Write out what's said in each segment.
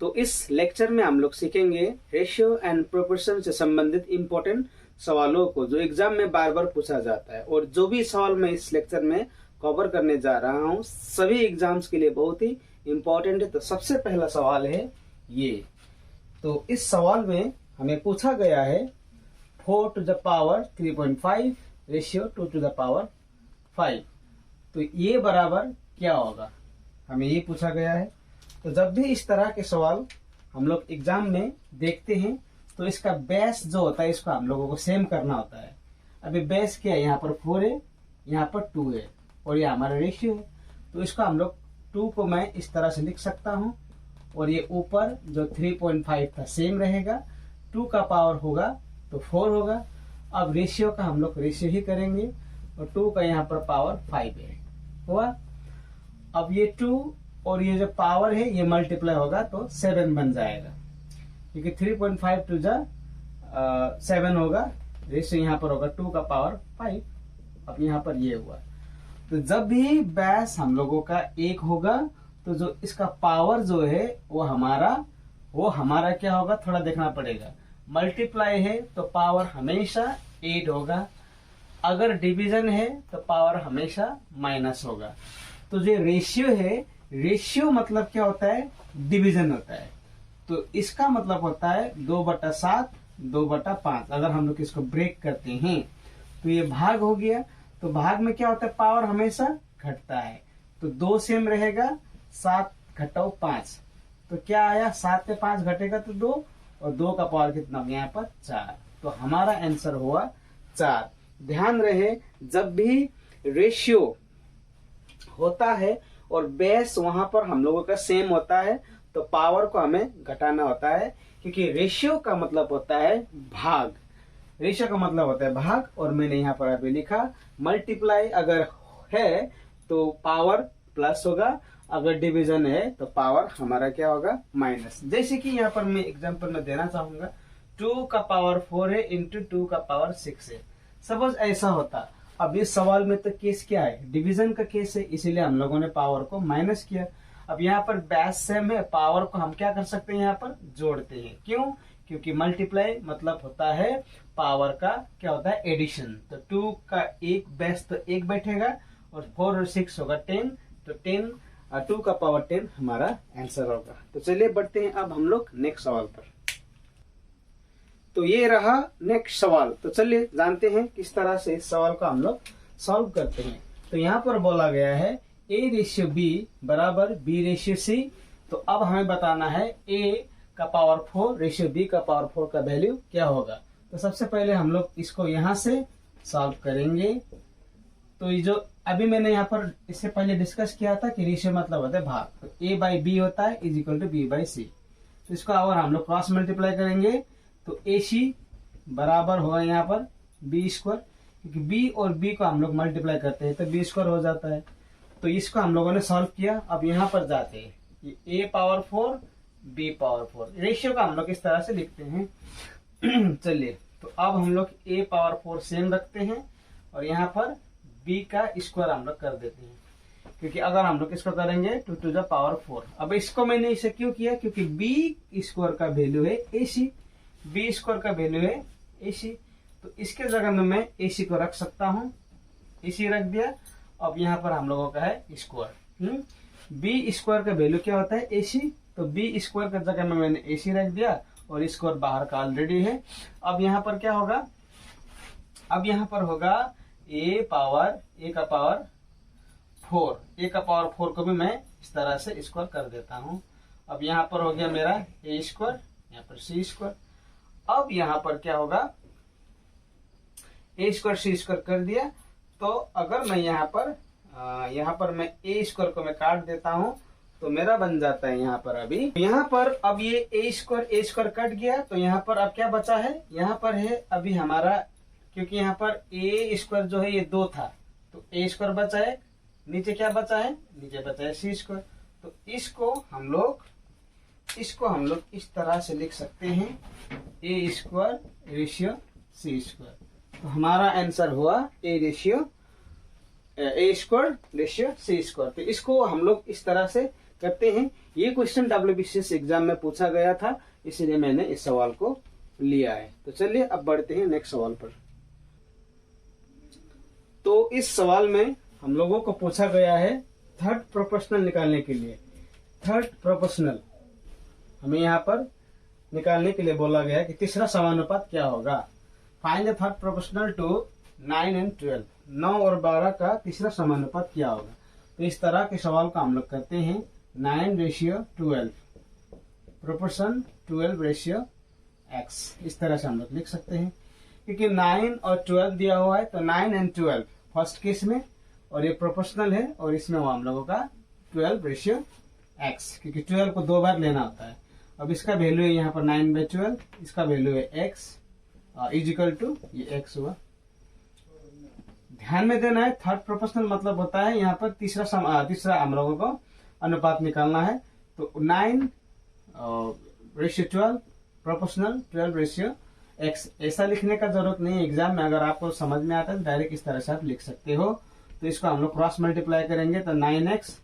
तो इस लेक्चर में हम लोग सीखेंगे रेशियो एंड प्रोपोर्शन से संबंधित इंपॉर्टेंट सवालों को जो एग्जाम में बार बार पूछा जाता है। और जो भी सवाल मैं इस लेक्चर में कवर करने जा रहा हूँ सभी एग्जाम्स के लिए बहुत ही इंपॉर्टेंट है। तो सबसे पहला सवाल है ये। तो इस सवाल में हमें पूछा गया है 4 to the power 3.5 ratio 2 to the power 5। तो ये बराबर क्या होगा, हमें ये पूछा गया है। तो जब भी इस तरह के सवाल हम लोग एग्जाम में देखते हैं तो इसका बेस जो होता है इसको हम लोगों को सेम करना होता है। अभी बेस क्या है, यहाँ पर 4 है, यहाँ पर 2 है और ये हमारा रेशियो है। तो इसको हम लोग 2 को मैं इस तरह से लिख सकता हूँ और ये ऊपर जो 3.5 था सेम रहेगा। 2 का पावर होगा तो 4 होगा। अब रेशियो का हम लोग रेशियो ही करेंगे और 2 का यहाँ पर पावर 5 है हुआ। अब ये 2 और ये जो पावर है ये मल्टीप्लाई होगा तो 7 बन जाएगा, क्योंकि 3.5 टू जा 7 होगा। रेशियो यहाँ पर होगा 2 का पावर 5। अब यहाँ पर ये हुआ। तो जब भी बेस हम लोगों का 1 होगा तो जो इसका पावर जो है वो हमारा क्या होगा, थोड़ा देखना पड़ेगा। मल्टीप्लाई है तो पावर हमेशा 8 होगा, अगर डिवीजन है तो पावर हमेशा माइनस होगा। तो जो रेशियो है, रेशियो मतलब क्या होता है, डिवीजन होता है। तो इसका मतलब होता है 2/7 2/5। अगर हम लोग इसको ब्रेक करते हैं तो ये भाग हो गया। तो भाग में क्या होता है, पावर हमेशा घटता है। तो 2 सेम रहेगा, 7 घटाओ 5 तो क्या आया, 7 से 5 घटेगा तो 2 और 2 का पावर कितना हो गया यहाँ पर 4। तो हमारा आंसर हुआ 4। ध्यान रहे जब भी रेशियो होता है और बेस वहां पर हम लोगों का सेम होता है तो पावर को हमें घटाना होता है, क्योंकि रेशियो का मतलब होता है भाग। रेशियो का मतलब होता है भाग और मैंने यहाँ पर अभी लिखा मल्टीप्लाई अगर है तो पावर प्लस होगा, अगर डिवीजन है तो पावर हमारा क्या होगा, माइनस। जैसे कि यहाँ पर मैं एग्जांपल में देना चाहूंगा 2 का पावर 4 है इंटू 2 का पावर 6 है। सपोज ऐसा होता। अब इस सवाल में तो केस क्या है, डिवीजन का केस है, इसीलिए हम लोगों ने पावर को माइनस किया। अब यहाँ पर बेस सेम है, पावर को हम क्या कर सकते हैं, यहाँ पर जोड़ते हैं। क्यों, क्योंकि मल्टीप्लाई मतलब होता है पावर का क्या होता है, एडिशन। तो 2 का एक बेस तो 1 बैठेगा और 4 और 6 होगा 10। तो 10 2 का पावर 10 हमारा आंसर होगा। तो चलिए बढ़ते हैं अब हम लोग नेक्स्ट सवाल पर। तो ये रहा नेक्स्ट सवाल। तो चलिए जानते हैं किस तरह से इस सवाल को हम लोग सॉल्व करते हैं। तो यहाँ पर बोला गया है A रेशियो B बराबर B रेशियो C। तो अब हमें बताना है A का पावर 4 रेशियो B का पावर 4 का वैल्यू क्या होगा। तो सबसे पहले हम लोग इसको यहाँ से सॉल्व करेंगे। तो ये जो अभी मैंने यहाँ पर इससे पहले डिस्कस किया था कि रेशियो मतलब होता है भाग। तो A/B होता है इज इक्वल टू B/C। तो इसको अगर हम लोग क्रॉस मल्टीप्लाई करेंगे तो AC बराबर होगा यहाँ पर B स्क्वायर, क्योंकि B और B को हम लोग मल्टीप्लाई करते हैं तो B स्क्वायर हो जाता है। तो इसको हम लोगों ने सॉल्व किया। अब यहाँ पर जाते हैं, ये A power 4 B power 4 ratio का हम लोग इस तरह से लिखते हैं। चलिए तो अब हम लोग A पावर 4 सेम रखते हैं और यहाँ पर B का स्क्वायर हम लोग कर देते हैं, क्योंकि अगर हम लोग इसको करेंगे 2 to the पावर 4। अब इसको मैंने इसे क्यों किया, क्योंकि B स्क्वायर का वैल्यू है AC, B स्क्वायर का वैल्यू है AC। तो इसके जगह में मैं AC को रख सकता हूँ, AC रख दिया। अब यहाँ पर हम लोगों का है स्क्वायर। B स्क्वायर का वैल्यू क्या होता है, AC। तो B स्क्वायर की जगह में मैंने AC रख दिया और स्क्वायर बाहर का ऑलरेडी है। अब यहाँ पर क्या होगा, अब यहाँ पर होगा A का पावर 4। A का पावर 4 को भी मैं इस तरह से स्क्वायर कर देता हूँ। अब यहाँ पर हो गया मेरा A स्क्वायर, यहाँ पर C स्क्वायर। अब यहाँ पर क्या होगा, A स्क्वायर C स्क्वायर कर दिया। तो अगर मैं यहाँ पर मैं A स्क्वायर को मैं काट देता हूँ तो मेरा बन जाता है यहाँ पर अभी, यहाँ पर अब ये A स्क्वायर कट गया। तो यहाँ पर अब क्या बचा है, यहाँ पर है अभी हमारा, क्योंकि यहाँ पर A स्क्वायर जो है ये 2 था तो A स्क्वायर बचा है, नीचे क्या बचा है, नीचे बचा है C स्क्वायर। तो इसको हम लोग इस तरह से लिख सकते हैं A square ratio C square. तो हमारा आंसर हुआ A square ratio C square. तो इसको हम लोग इस तरह से करते हैं। ये क्वेश्चन WBCS एग्जाम में पूछा गया था, इसीलिए मैंने इस सवाल को लिया है। तो चलिए अब बढ़ते हैं नेक्स्ट सवाल पर। तो इस सवाल में हम लोगों को पूछा गया है थर्ड प्रोपोर्शनल निकालने के लिए। थर्ड प्रोपोर्शनल हमें यहाँ पर निकालने के लिए बोला गया है कि तीसरा समानुपात क्या होगा। Find the third proportional to 9 and 12। 9 और 12 का तीसरा समानुपात क्या होगा। तो इस तरह के सवाल का हम लोग करते हैं 9:12 प्रोपोर्शन 12:x। इस तरह से हम लोग लिख सकते हैं, क्योंकि 9 और 12 दिया हुआ है, तो 9 and 12 फर्स्ट केस में, और ये प्रोपोर्शनल है, और इसमें हम लोगों का 12:x, क्योंकि 12 को 2 बार लेना होता है। अब इसका वैल्यू है यहाँ पर 9/12, इसका वैल्यू है x इजिकल टू ये x हुआ। ध्यान में देना है, थर्ड प्रोपोर्शनल मतलब होता है यहाँ पर तीसरा हम लोगों को अनुपात निकालना है। तो 9:12 प्रोपोर्शनल 12:x। ऐसा लिखने का जरूरत नहीं है एग्जाम में, अगर आपको समझ में आता है तो डायरेक्ट इस तरह से आप लिख सकते हो। तो इसको हम लोग क्रॉस मल्टीप्लाई करेंगे, तो 9x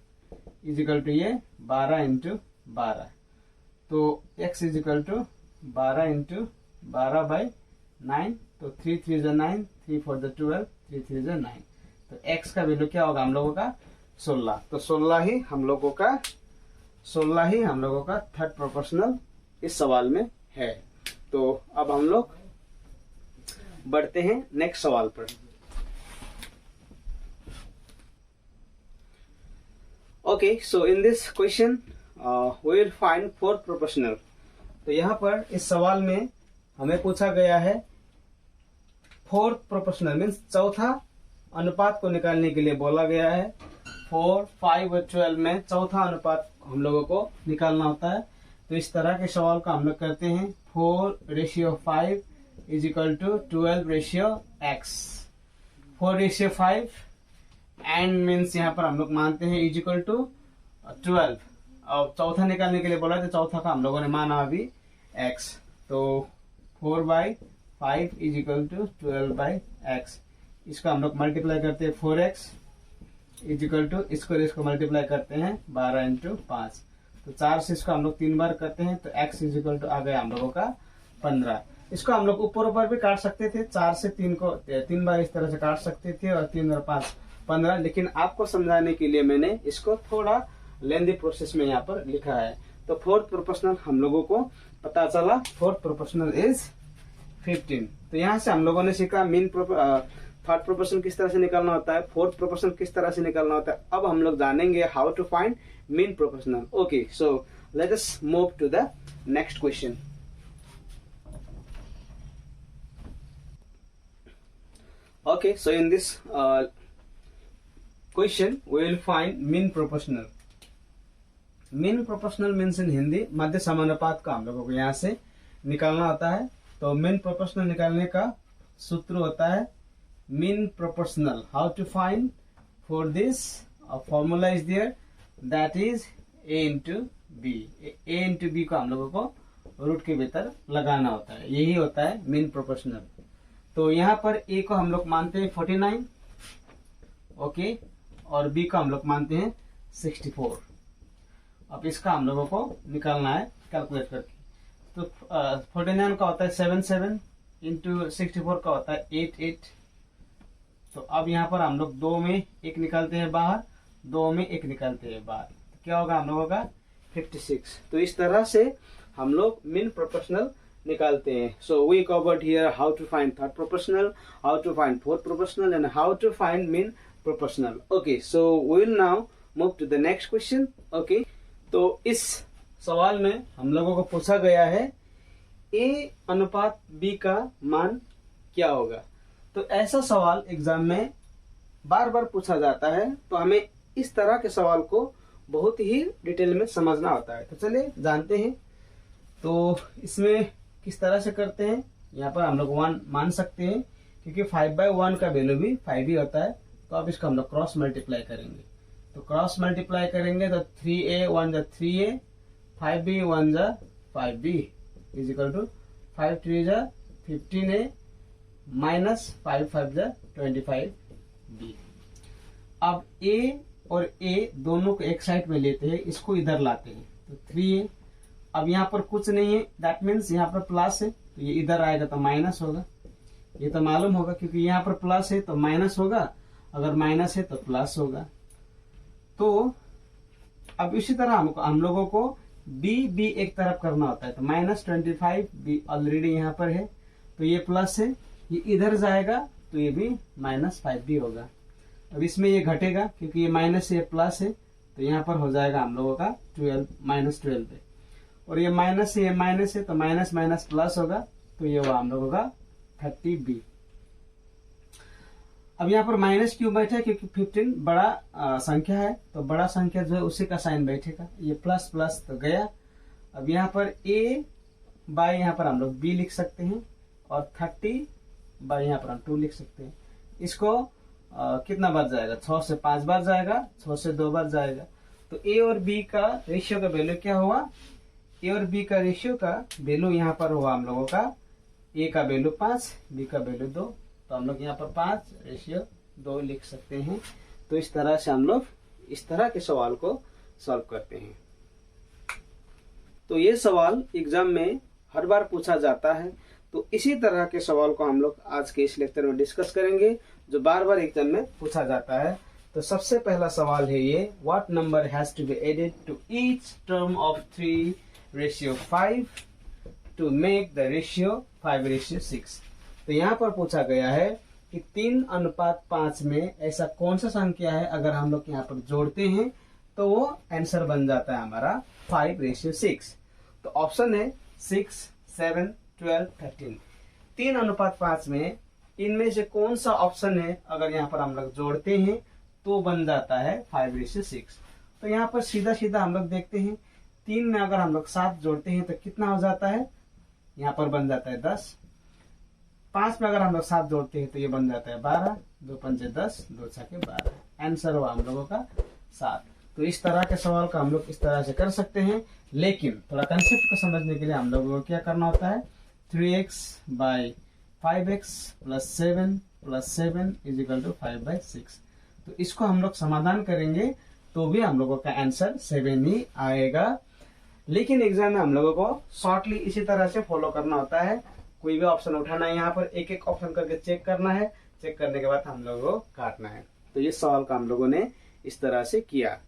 इजिकल टू ये 12 × 12। तो x इजिकल टू 12 × 12/9। तो 3 3 = 9, 3 4 = 12, 3 3 = 9। तो x का वैल्यू क्या होगा हम लोगों का 16। तो 16 ही हम लोगों का थर्ड प्रोपोर्शनल इस सवाल में है। तो अब हम लोग बढ़ते हैं नेक्स्ट सवाल पर। Okay, so in this question we will find fourth proportional. तो यहाँ पर इस सवाल में हमें पूछा गया है फोर्थ प्रोपोर्शनल मीन्स चौथा अनुपात को निकालने के लिए बोला गया है। 4, 5 और 12 में चौथा अनुपात हम लोगों को निकालना होता है। तो इस तरह के सवाल का हम लोग करते हैं 4:5 is equal to 12:x। 4:5 and means यहाँ पर हम लोग मानते हैं इजिकल टू 12। अब चौथा निकालने के लिए बोला तो चौथा का हम लोगों ने माना अभी x। तो 4/5 इजिकल टू 12/x। इसको हम लोग मल्टीप्लाई करते हैं 4x इजिकल टू इसको मल्टीप्लाई करते हैं 12 × 5। तो 4 से इसको हम लोग 3 बार करते हैं, तो x इजिकल टू आ गया हम लोगों का 15। इसको हम लोग ऊपर भी काट सकते थे, 4 से 3 को 3 बार इस तरह से काट सकते थे, और 3 और 5 15। लेकिन आपको समझाने के लिए मैंने इसको थोड़ा लेंदी प्रोसेस में यहाँ पर लिखा है। तो फोर्थ प्रोपोर्शनल हम लोगों को पता चला, फोर्थ प्रोपोर्शनल इज 15। तो यहाँ से हम लोगों ने सीखा थर्ड प्रोपोर्शनल किस तरह से निकालना होता है, फोर्थ प्रोपोर्शनल किस तरह से निकालना होता है। अब हम लोग जानेंगे how to find mean proportional. Okay, so let us move to the next question. Okay, so in this question we will find mean proportional. Mean proportional means in Hindi मध्य समानुपात का हम लोगों को यहाँ से निकालना होता है। तो मीन प्रोपोर्शनल निकालने का सूत्र होता है mean proportional. How to find for this formula is there, that is a × b। a × b को हम लोगों को रूट के भीतर लगाना होता है, यही होता है मीन प्रोपोर्शनल। तो यहाँ पर a को हम लोग मानते हैं 49, ओके, और b को हम लोग मानते हैं 64। अब इसका हम लोगों को निकालना है कैलकुलेट करके। तो 49 का होता है 77 × 64 का होता है 88। तो अब यहाँ पर हम लोग 2 में 1 निकालते हैं बाहर, 2 में 1 निकालते हैं बाहर, तो क्या होगा हम लोगों का 56। तो इस तरह से हम लोग मीन प्रोपोर्शनल निकालते हैं। So we covered here how to find third proportional, how to find fourth proportional and how to find mean proportional. Okay, so we will now move to the next question. Okay, तो इस सवाल में हम लोगों को पूछा गया है a अनुपात b का मान क्या होगा। तो ऐसा सवाल एग्जाम में बार बार पूछा जाता है, तो हमें इस तरह के सवाल को बहुत ही डिटेल में समझना होता है। तो चलिए जानते हैं। तो इसमें किस तरह से करते हैं, यहाँ पर हम लोग 1 मान सकते हैं, क्योंकि 5/1 का वैल्यू भी 5 ही होता है। तो अब इसको हम लोग क्रॉस मल्टीप्लाई करेंगे। तो क्रॉस मल्टीप्लाई करेंगे तो 3a 1 = 3a, 5b 1 = 5b is equal to 5 3 = 15a minus 5 5 = 25b। अब a और ए दोनों को एक साइड में लेते हैं, इसको इधर लाते हैं तो 3a। अब यहाँ पर कुछ नहीं है, दैट मीन्स यहाँ पर प्लस है तो ये इधर आएगा तो माइनस होगा। ये तो मालूम होगा क्योंकि यहाँ पर प्लस है तो माइनस होगा, अगर माइनस है तो प्लस होगा। तो अब इसी तरह हम लोगों को बी एक तरफ करना होता है तो -25 बी ऑलरेडी यहाँ पर है तो ये प्लस है, ये इधर जाएगा तो ये भी -5 भी होगा। अब इसमें ये घटेगा क्योंकि ये माइनस है प्लस है तो यहाँ पर हो जाएगा हम लोगों का 12 -12 है, और ये माइनस है ये माइनस है तो माइनस माइनस प्लस होगा तो ये हुआ हम लोगों का 30b। अब यहाँ पर माइनस क्यों बैठा है क्योंकि 15 बड़ा संख्या है तो बड़ा संख्या जो है उसी का साइन बैठेगा, ये प्लस प्लस तो गया। अब यहाँ पर a बाय यहाँ पर हम लोग b लिख सकते हैं और 30 बाय यहाँ पर हम 2 लिख सकते हैं। इसको कितना बार जाएगा, 6 से 5 बार जाएगा, 6 से 2 बार जाएगा। तो a और b का रेशियो का वैल्यू क्या हुआ, a और b का रेशियो का वैल्यू यहाँ पर हुआ हम लोगों का a का वैल्यू 5, b का वैल्यू 2, तो हम लोग यहाँ पर 5:2 लिख सकते हैं। तो इस तरह से हम लोग इस तरह के सवाल को सॉल्व करते हैं। तो ये सवाल एग्जाम में हर बार पूछा जाता है, तो इसी तरह के सवाल को हम लोग आज के इस लेक्चर में डिस्कस करेंगे जो बार बार एग्जाम में पूछा जाता है। तो सबसे पहला सवाल है ये, what number has to be added to each term of 3:5 to make the ratio 5:6। तो यहाँ पर पूछा गया है कि 3:5 में ऐसा कौन सा संख्या है अगर हम लोग यहाँ पर जोड़ते हैं तो वो आंसर बन जाता है हमारा 5:6। तो ऑप्शन है 6, 7, 12, 13। 3:5 में इनमें से कौन सा ऑप्शन है अगर यहाँ पर हम लोग जोड़ते हैं तो बन जाता है 5:6। तो यहाँ पर सीधा सीधा हम लोग देखते हैं, 3 में अगर हम लोग 7 जोड़ते हैं तो कितना हो जाता है, यहाँ पर बन जाता है 10। 5 में अगर हम लोग 7 जोड़ते हैं तो ये बन जाता है 12, 2 पंचे 10, 2 छके 12। आंसर हुआ हम लोगों का 7। तो इस तरह के सवाल का हम लोग इस तरह से कर सकते हैं, लेकिन थोड़ा कंसेप्ट को समझने के लिए हम लोगों को क्या करना होता है, 3x by 5x plus 7 plus 7 is equal to 5/6। तो इसको हम लोग समाधान करेंगे तो भी हम लोगों का आंसर 7 ही आएगा। लेकिन एग्जाम में हम लोगों को शॉर्टली इसी तरह से फॉलो करना होता है, कोई भी ऑप्शन उठाना है, यहाँ पर एक एक ऑप्शन करके चेक करना है, चेक करने के बाद हम लोगों को काटना है। तो ये सवाल का हम लोगों ने इस तरह से किया।